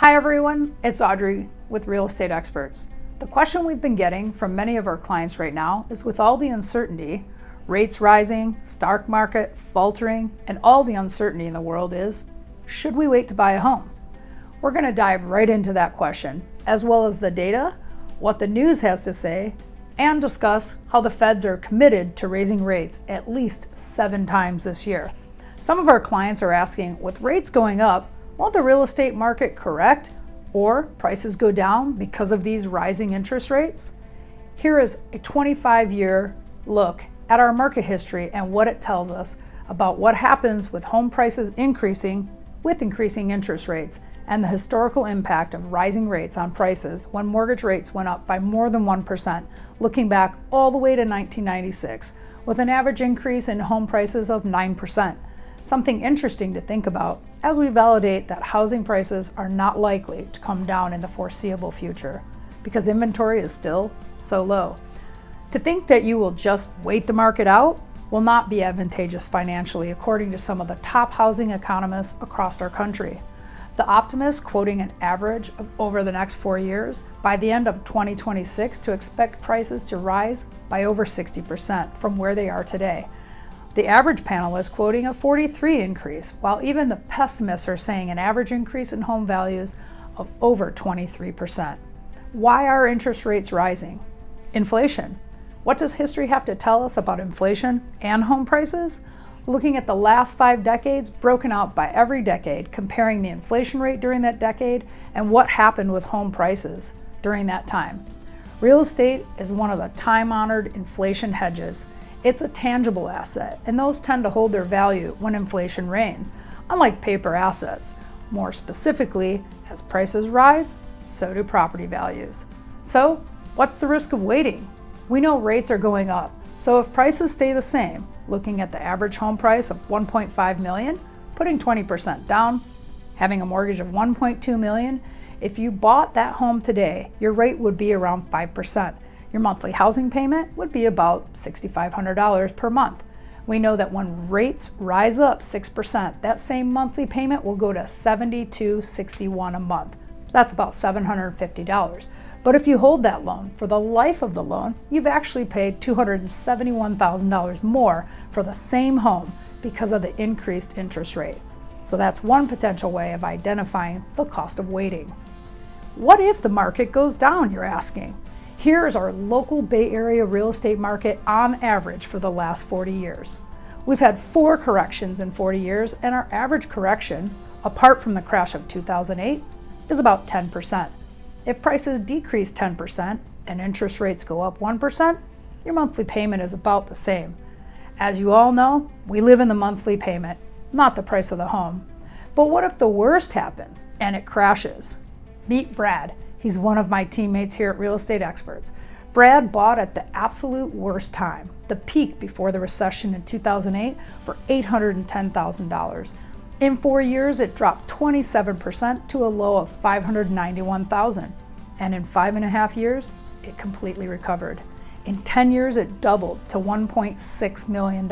Hi everyone, it's Audrey with Real Estate Experts. The question we've been getting from many of our clients right now is, with all the uncertainty, rates rising, stock market faltering, and all the uncertainty in the world, is, should we wait to buy a home? We're going to dive right into that question, as well as the data, what the news has to say, and discuss how the feds are committed to raising rates at least 7 times this year. Some of our clients are asking, with rates going up, won't the real estate market correct or prices go down because of these rising interest rates? Here is a 25-year look at our market history and what it tells us about what happens with home prices increasing with increasing interest rates, and the historical impact of rising rates on prices when mortgage rates went up by more than 1%, looking back all the way to 1996, with an average increase in home prices of 9%. Something interesting to think about as we validate that housing prices are not likely to come down in the foreseeable future because inventory is still so low. To think that you will just wait the market out will not be advantageous financially, according to some of the top housing economists across our country. The optimists quoting an average of over the next 4 years, by the end of 2026, to expect prices to rise by over 60% from where they are today. The average panelist quoting a 43% increase, while even the pessimists are saying an average increase in home values of over 23%. Why are interest rates rising? Inflation. What does history have to tell us about inflation and home prices? Looking at the last 5 decades, broken out by every decade, comparing the inflation rate during that decade and what happened with home prices during that time. Real estate is one of the time-honored inflation hedges. It's a tangible asset, and those tend to hold their value when inflation reigns, unlike paper assets. More specifically, as prices rise, so do property values. So, what's the risk of waiting? We know rates are going up, so if prices stay the same, looking at the average home price of $1.5 million, putting 20% down, having a mortgage of $1.2 million, if you bought that home today, your rate would be around 5%. Your monthly housing payment would be about $6,500 per month. We know that when rates rise up 6%, that same monthly payment will go to $72.61 a month. That's about $750. But if you hold that loan for the life of the loan, you've actually paid $271,000 more for the same home because of the increased interest rate. So that's one potential way of identifying the cost of waiting. What if the market goes down, you're asking? Here is our local Bay Area real estate market on average for the last 40 years. We've had 4 corrections in 40 years, and our average correction, apart from the crash of 2008, is about 10%. If prices decrease 10% and interest rates go up 1%, your monthly payment is about the same. As you all know, we live in the monthly payment, not the price of the home. But what if the worst happens and it crashes? Meet Brad. He's one of my teammates here at Real Estate Experts. Brad bought at the absolute worst time, the peak before the recession in 2008, for $810,000. In 4 years, it dropped 27% to a low of $591,000. And in 5.5 years, it completely recovered. In 10 years, it doubled to $1.6 million.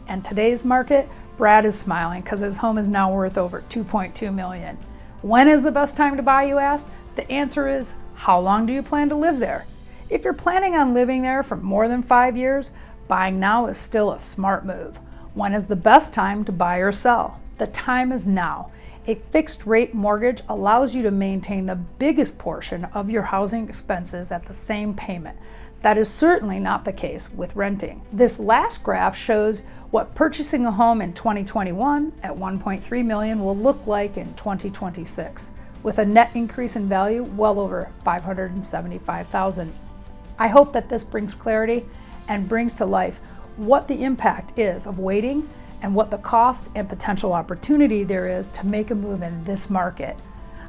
And today's market, Brad is smiling because his home is now worth over $2.2 million. When is the best time to buy, you ask? The answer is, how long do you plan to live there? If you're planning on living there for more than 5 years, buying now is still a smart move. When is the best time to buy or sell? The time is now. A fixed rate mortgage allows you to maintain the biggest portion of your housing expenses at the same payment. That is certainly not the case with renting. This last graph shows what purchasing a home in 2021 at $1.3 million will look like in 2026, with a net increase in value well over $575,000. I hope that this brings clarity and brings to life what the impact is of waiting and what the cost and potential opportunity there is to make a move in this market.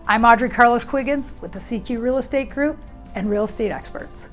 I'm Audrey Carlos Quiggins with the CQ Real Estate Group and Real Estate Experts.